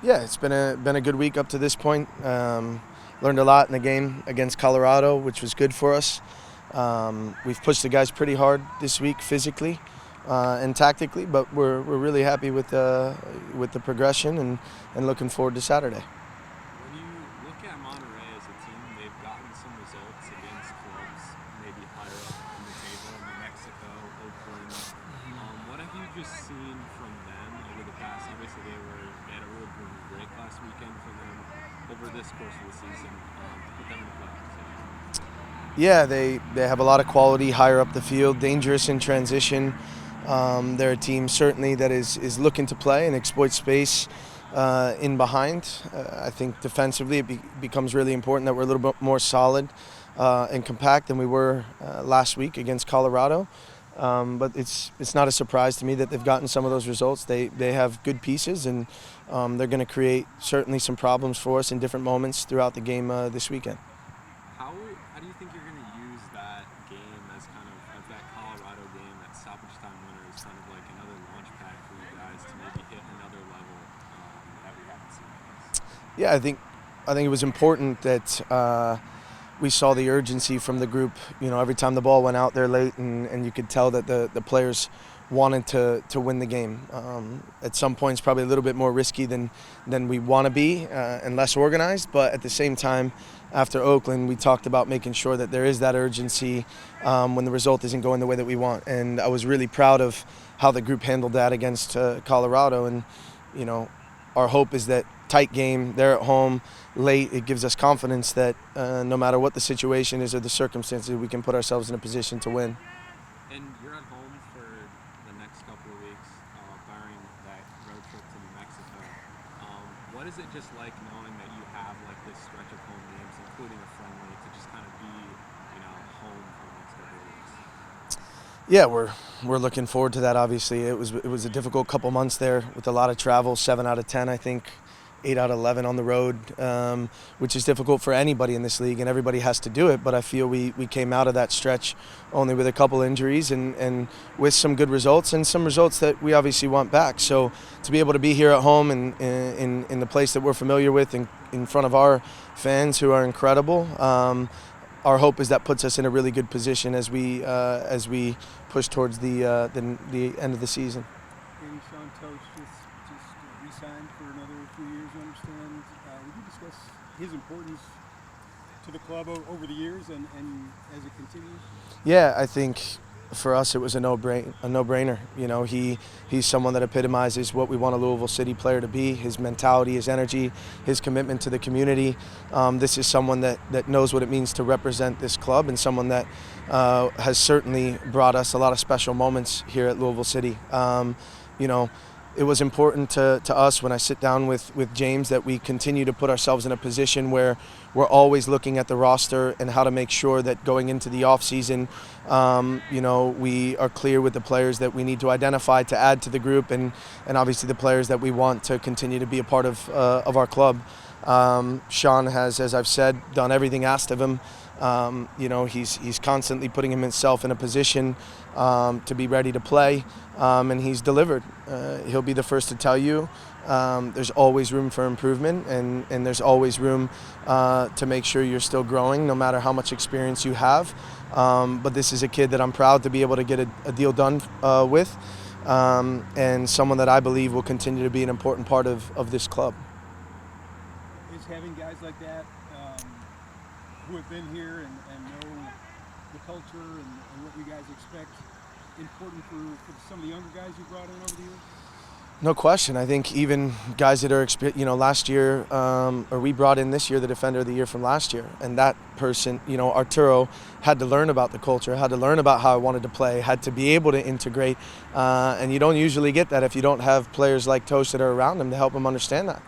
Yeah, it's been a good week up to this point. Learned a lot in the game against Colorado, which was good for us. We've pushed the guys pretty hard this week physically and tactically, but we're really happy with the progression and looking forward to Saturday. When you look at Monterey as a team, they've gotten some results against clubs maybe higher up in the table, New Mexico, Oakland. What have you just seen from them over the past? Obviously, they had a real boom break last weekend for them over this course of the season to put them in the playoffs. Yeah, they have a lot of quality higher up the field, dangerous in transition. They're a team certainly that is looking to play and exploit space in behind. I think defensively becomes really important that we're a little bit more solid and compact than we were last week against Colorado. But it's not a surprise to me that they've gotten some of those results. They have good pieces, and they're going to create certainly some problems for us in different moments throughout the game this weekend. How do you think you're going to use that game as as that Colorado game, that stoppage time winner, as kind of like another launch pad for you guys to maybe hit another level that we haven't seen? Yeah, I think it was important that we saw the urgency from the group. You know, every time the ball went out there late, and you could tell that the players wanted to win the game. At some points, probably a little bit more risky than we want to be and less organized. But at the same time, after Oakland, we talked about making sure that there is that urgency when the result isn't going the way that we want. And I was really proud of how the group handled that against Colorado. And you know, our hope is that tight game, they're at home late, it gives us confidence that no matter what the situation is or the circumstances, we can put ourselves in a position to win. And you're at home for the next couple of weeks, barring that road trip to New Mexico. What is it just like knowing that you have like this stretch of home games, including a friendly, to just kind of be, home for the next couple of weeks? Yeah, we're looking forward to that. Obviously, it was a difficult couple months there with a lot of travel. 7 out of 10, I think. 8 out of 11 on the road, which is difficult for anybody in this league, and everybody has to do it. But I feel we came out of that stretch only with a couple injuries and with some good results and some results that we obviously want back. So to be able to be here at home and in the place that we're familiar with, in front of our fans who are incredible, our hope is that puts us in a really good position as we push towards the end of the season. Danny Cruz just re-signed for another few years, I understand. Would you discuss his importance to the club over the years and as it continues? Yeah, I think for us it was a no-brainer. You know, he's someone that epitomizes what we want a Louisville City player to be. His mentality, his energy, his commitment to the community. This is someone that knows what it means to represent this club, and someone that has certainly brought us a lot of special moments here at Louisville City. You know, it was important to us when I sit down with James that we continue to put ourselves in a position where we're always looking at the roster and how to make sure that going into the offseason, you know, we are clear with the players that we need to identify to add to the group, and obviously the players that we want to continue to be a part of our club. Sean has, as I've said, done everything asked of him. You know, he's constantly putting himself in a position to be ready to play, and he's delivered. He'll be the first to tell you there's always room for improvement, and there's always room to make sure you're still growing no matter how much experience you have. But this is a kid that I'm proud to be able to get a deal done with, and someone that I believe will continue to be an important part of this club. Is having guys like that who have been here and know the culture and what you guys expect important for some of the younger guys you brought in over the years? No question. I think even guys that are, last year, or we brought in this year the defender of the year from last year, and that person, Arturo, had to learn about the culture, had to learn about how I wanted to play, had to be able to integrate, and you don't usually get that if you don't have players like Toast that are around him to help him understand that.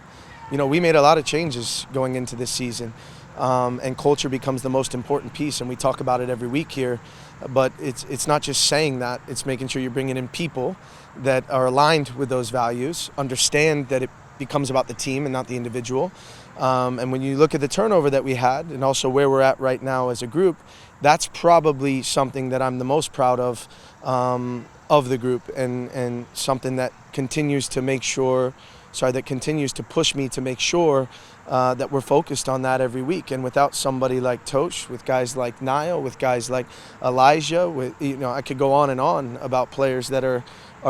You know, we made a lot of changes going into this season, and culture becomes the most important piece, and we talk about it every week here. But it's not just saying that, it's making sure you're bringing in people that are aligned with those values, understand that it becomes about the team and not the individual. And when you look at the turnover that we had and also where we're at right now as a group, that's probably something that I'm the most proud of the group, and something that continues to make sure that continues to push me to make sure that we're focused on that every week. And without somebody like Tosh, with guys like Niall, with guys like Elijah, I could go on and on about players that are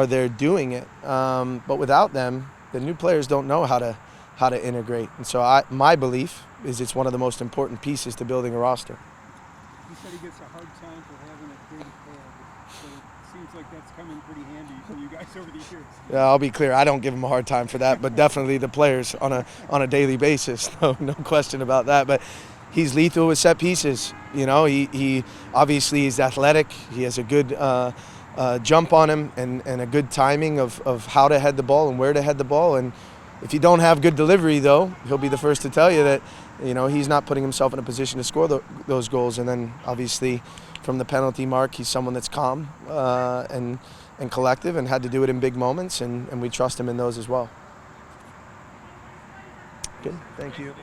there doing it. But without them, the new players don't know how to integrate. And so my belief is it's one of the most important pieces to building a roster. He said he gets a hard time for having a big head, so it seems like that's coming pretty handy for you guys over the years. Yeah, I'll be clear. I don't give him a hard time for that, but definitely the players on a daily basis. No question about that. But he's lethal with set pieces. He obviously is athletic. He has a good jump on him and a good timing of how to head the ball and where to head the ball. And if you don't have good delivery, though, he'll be the first to tell you that he's not putting himself in a position to score those goals. And then obviously from the penalty mark, he's someone that's calm and collective and had to do it in big moments, and we trust him in those as well. Good. Thank you.